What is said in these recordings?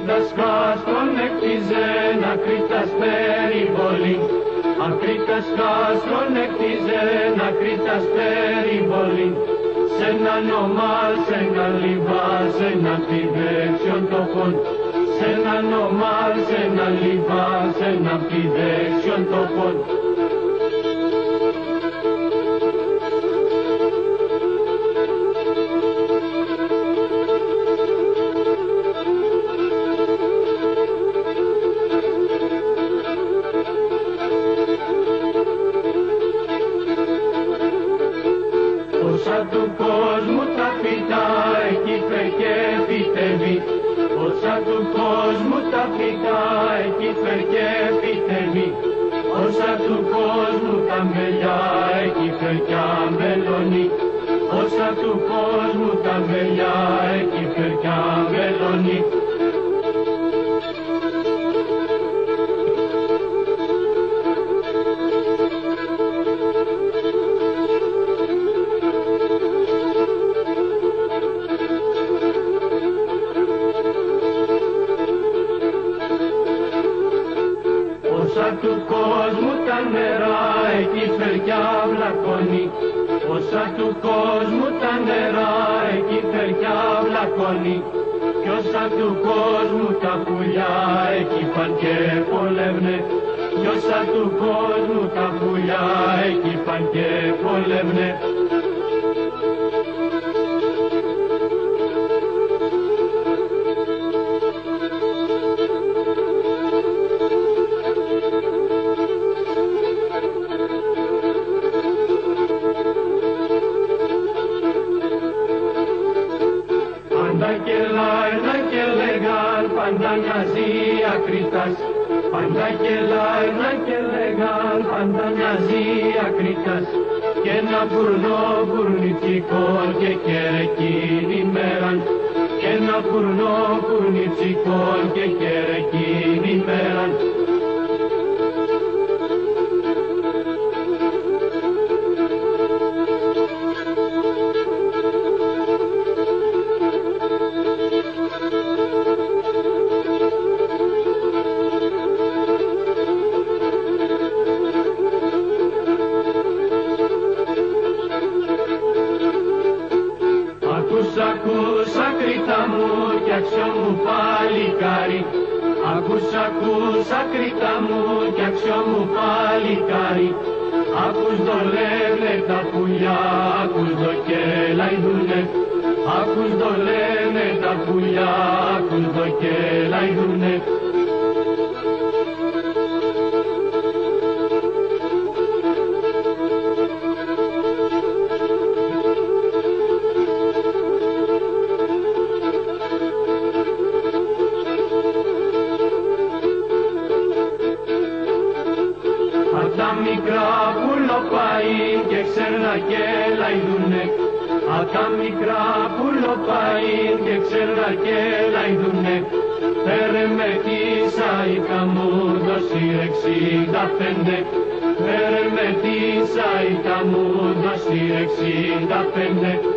Ακρίτας κάστρον εκτιζεν, Ακρίτας περιβολή. Ακρίτας κάστρον εκτιζεν, Ακρίτας περιβολή. Σ' έναν ομάλ, σ' έναν λιβά, σ' έναν πηδέξιον τόπον. Σ' έναν ομάλ, σ' έναν λιβά, σ' έναν πηδέξιον τόπον. Όσα του κόσμου τα φυτά εκεί και φυτεύει. Όσα του κόσμου τα φυτά εκεί και φυτεύει. Όσα του κόσμου τα μελιά εκεί και αμπελώνει. Όσα του κόσμου τα μελιά εκεί και αμπελώνει. Όσα του κόσμου τα νερά εκεί φερκιά βλακώνει. Όσα του κόσμου τα νερά εκεί φερκιά βλακώνει. Κι όσα του κόσμου τα πουλιά εκεί παν και πολεύνε. Κι όσα του κόσμου τα πουλιά εκεί παν και πολεύνε. Πάντα και λέγαν, πάντα μοιάζει Ακρίτας. Πάντα και λέγαν, πάντα μοιάζει Ακρίτας. Και ένα φουρνό φουρνιτσικό και κερεκίνη μέραν. Και ένα φουρνό φουρνιτσικό και κερεκίνη μέραν. Ακούς Ακρίτα μου κι αξιό μου παλικάρι. Ακούς Ακρίτα μου κι αξιό μου παλικάρι. Ακούς δολεύνε τα πουλιά, ακούς δο και λαϊδούνε. Ακούς δολεύνε τα πουλιά, ακούς δο και λαϊδούνε. Τα μικρά πουλοπαΐ και ξέρνα και λαϊδούνε. Τα μικρά πουλοπαΐ και ξέρνα και λαϊδούνε. Φέρε με τη σαϊτά μου δώσει 65. Φέρε με τη σαϊτά μου δώσει 65.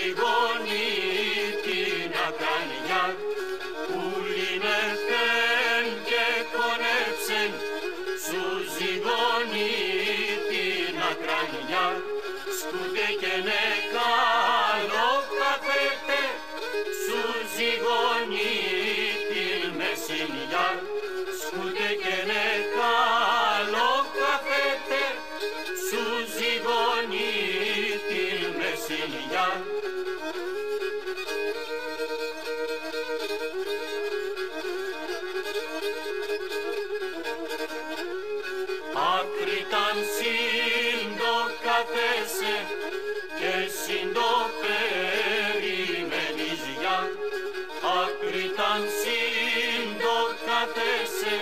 ζυγώνει την ακρανιά, που λύνεθεν και κονέψεν, σου ζυγώνει την ακρανιά, σκούτε και ναι καλό καφέτε, σου ζυγώνει την μεσηλιά, σκούτε και ναι καλό καφέτε, σου ζυγώνει την μεσηλιά. Άκριταν σύντο καθέσαι και σύντο περιμένεις για. Άκριταν σύντο καθέσαι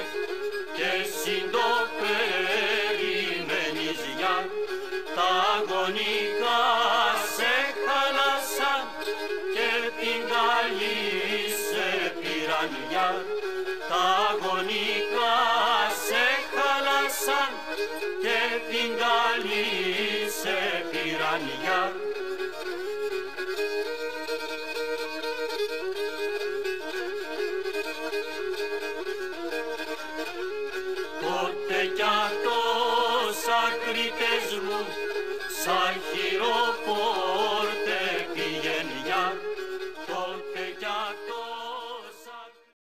και σύντο περιμένεις για. Τα αγωνικά σε χαλάσαν και την καλή σε πήραν για. Τα αγωνικά σε χαλάσαν και την καλή σε πήραν για. Τότε κι αυτός ακριτές μου σαν χειροπόρτε πηγαίνει για.